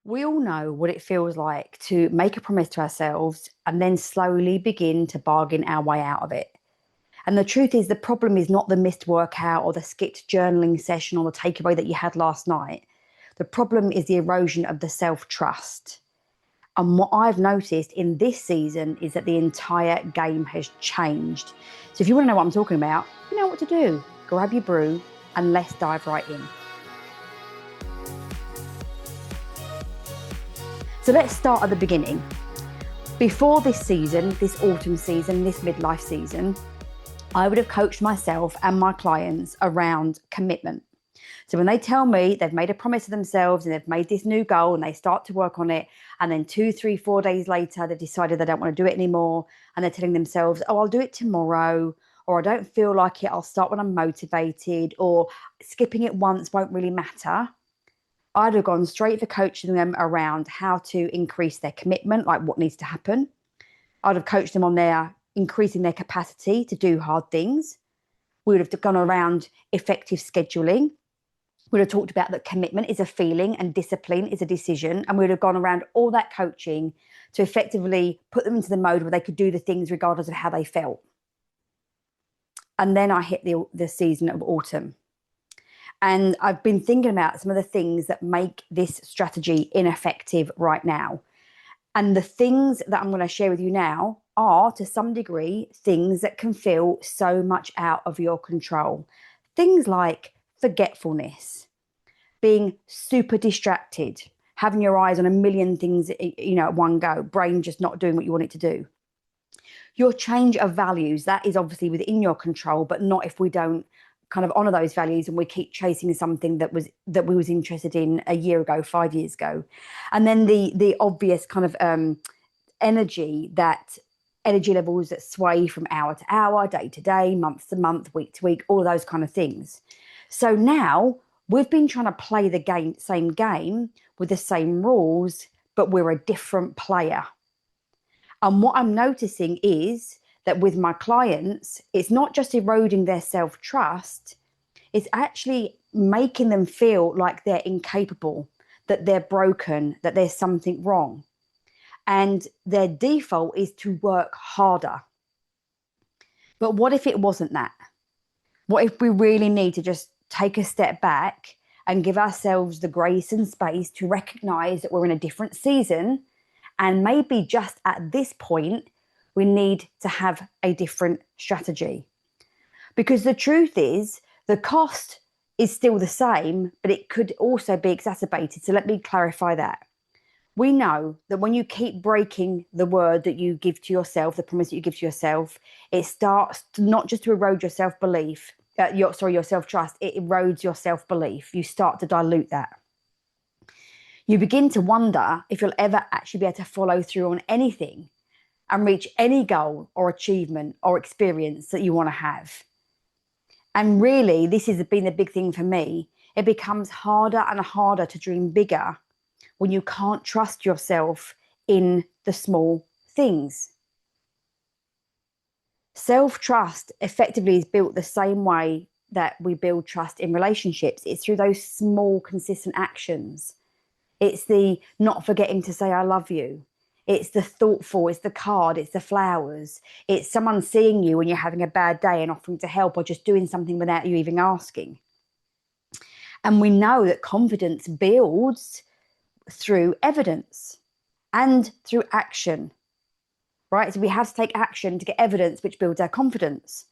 We all know what it feels like to make a promise to ourselves and then slowly begin to bargain our way out of it. And the truth is, the problem is not the missed workout or the skipped journaling session or the takeaway that you had last night. The problem is the erosion of the self trust. And what I've noticed in this season is that the entire game has changed. So if you want to know what I'm talking about, you know what to do. Grab your brew and let's dive right in. So let's start at the beginning. Before this season, this autumn season, this midlife season, I would have coached myself and my clients around commitment. So when they tell me they've made a promise to themselves and they've made this new goal and they start to work on it, and then 2, 3, 4 days later, they've decided they don't want to do it anymore, and they're telling themselves, oh, I'll do it tomorrow, or I don't feel like it, I'll start when I'm motivated, or skipping it once won't really matter. I'd have gone straight for coaching them around how to increase their commitment, like what needs to happen. I'd have coached them on their increasing their capacity to do hard things. We would have gone around effective scheduling. We would have talked about that commitment is a feeling and discipline is a decision. And we would have gone around all that coaching to effectively put them into the mode where they could do the things regardless of how they felt. And then I hit the season of autumn. And I've been thinking about some of the things that make this strategy ineffective right now. And the things that I'm going to share with you now are, to some degree, things that can feel so much out of your control. Things like forgetfulness, being super distracted, having your eyes on a million things, at one go, brain just not doing what you want it to do. Your change of values, that is obviously within your control, but not if we don't kind of honor those values and we keep chasing something that we was interested in a year ago, 5 years ago. And then the obvious kind of energy levels that sway from hour to hour, day to day, month to month, week to week, all of those kind of things. So now we've been trying to play the same game with the same rules, but we're a different player. And what I'm noticing is that with my clients, it's not just eroding their self-trust, it's actually making them feel like they're incapable, that they're broken, that there's something wrong. And their default is to work harder. But what if it wasn't that? What if we really need to just take a step back and give ourselves the grace and space to recognize that we're in a different season, and maybe just at this point, we need to have a different strategy? Because the truth is, the cost is still the same, but it could also be exacerbated. So let me clarify that. We know that when you keep breaking the word that you give to yourself, the promise that you give to yourself, it starts not just to erode your self-belief, your self-trust, it erodes your self-belief. You start to dilute that. You begin to wonder if you'll ever actually be able to follow through on anything and reach any goal or achievement or experience that you want to have. And really, this has been the big thing for me. It becomes harder and harder to dream bigger when you can't trust yourself in the small things. Self-trust effectively is built the same way that we build trust in relationships. It's through those small, consistent actions. It's the not forgetting to say I love you. It's the thoughtful, it's the card, it's the flowers. It's someone seeing you when you're having a bad day and offering to help, or just doing something without you even asking. And we know that confidence builds through evidence and through action, right? So we have to take action to get evidence, which builds our confidence.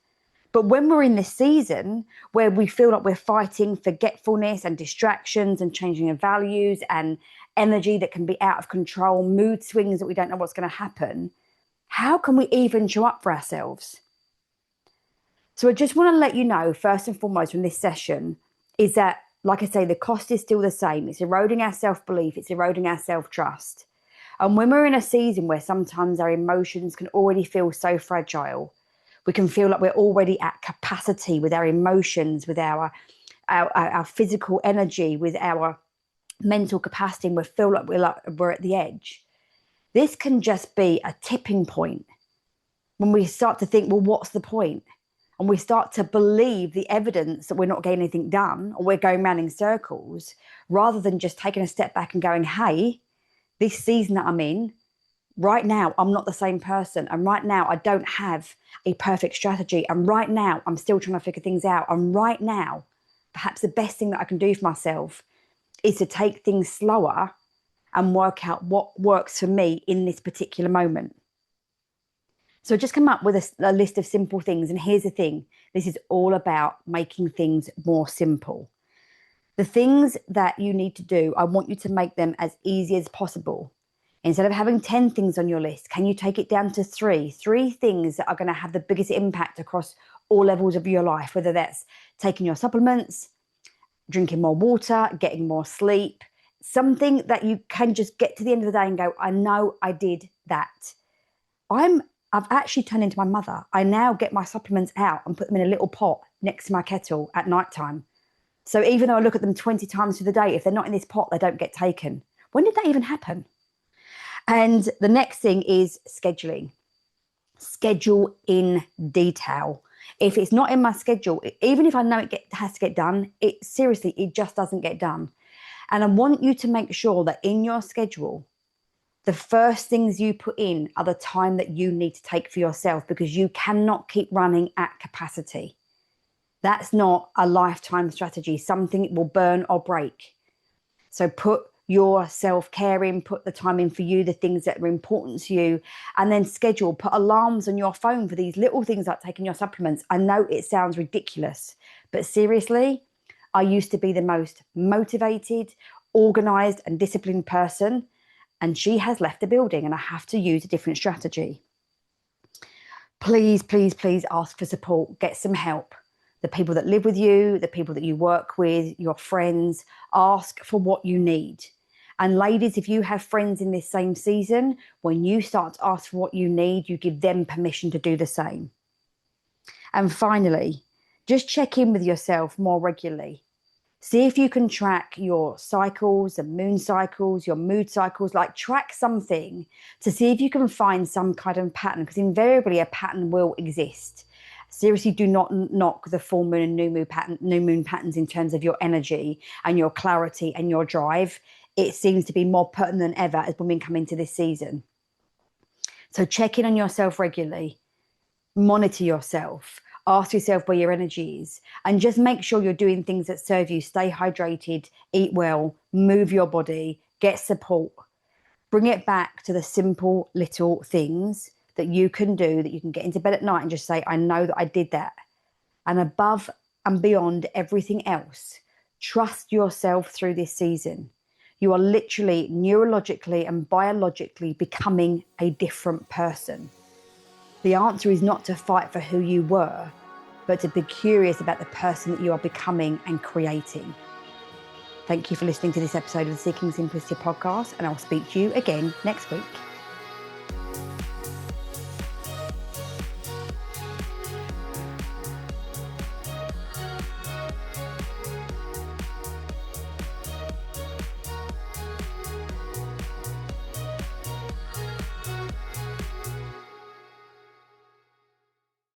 But when we're in this season where we feel like we're fighting forgetfulness and distractions and changing of values and energy that can be out of control, mood swings that we don't know what's going to happen, how can we even show up for ourselves? So I just want to let you know, first and foremost, from this session, is that, like I say, the cost is still the same. It's eroding our self-belief. It's eroding our self-trust. And when we're in a season where sometimes our emotions can already feel so fragile, we can feel like we're already at capacity with our emotions, with our physical energy, with our mental capacity, and we feel like we're at the edge. This can just be a tipping point when we start to think, well, what's the point? and we start to believe the evidence that we're not getting anything done or we're going round in circles, rather than just taking a step back and going, hey, this season that I'm in, right now, I'm not the same person. And right now, I don't have a perfect strategy. And right now, I'm still trying to figure things out. And right now, perhaps the best thing that I can do for myself is to take things slower and work out what works for me in this particular moment. So just come up with a list of simple things. And here's the thing. This is all about making things more simple. The things that you need to do, I want you to make them as easy as possible. Instead of having 10 things on your list, can you take it down to three things that are going to have the biggest impact across all levels of your life, whether that's taking your supplements, drinking more water, getting more sleep, something that you can just get to the end of the day and go, I know I did that. I've actually turned into my mother. I now get my supplements out and put them in a little pot next to my kettle at nighttime. So even though I look at them 20 times through the day, if they're not in this pot, they don't get taken. When did that even happen? And the next thing is scheduling. Schedule in detail. If it's not in my schedule, even if I know it has to get done, it just doesn't get done. And I want you to make sure that in your schedule, the first things you put in are the time that you need to take for yourself, because you cannot keep running at capacity. That's not a lifetime strategy. Something will burn or break. So put your self-care in, put the time in for you, the things that are important to you, and then schedule, put alarms on your phone for these little things like taking your supplements. I know it sounds ridiculous, but seriously, I used to be the most motivated, organized, and disciplined person, and she has left the building and I have to use a different strategy. Please, please, please ask for support, get some help. The people that live with you, the people that you work with, your friends, ask for what you need. And ladies, if you have friends in this same season, when you start to ask for what you need, you give them permission to do the same. And finally, just check in with yourself more regularly. See if you can track your cycles, the moon cycles, your mood cycles, like track something to see if you can find some kind of pattern, because invariably a pattern will exist. Seriously, do not knock the full moon and new moon patterns in terms of your energy and your clarity and your drive. It seems to be more pertinent than ever as women come into this season. So check in on yourself regularly, monitor yourself, ask yourself where your energy is, and just make sure you're doing things that serve you. Stay hydrated, eat well, move your body, get support. Bring it back to the simple little things that you can do, that you can get into bed at night and just say, I know that I did that. And above and beyond everything else, trust yourself through this season. You are literally neurologically and biologically becoming a different person. The answer is not to fight for who you were, but to be curious about the person that you are becoming and creating. Thank you for listening to this episode of the Seeking Simplicity podcast, and I'll speak to you again next week.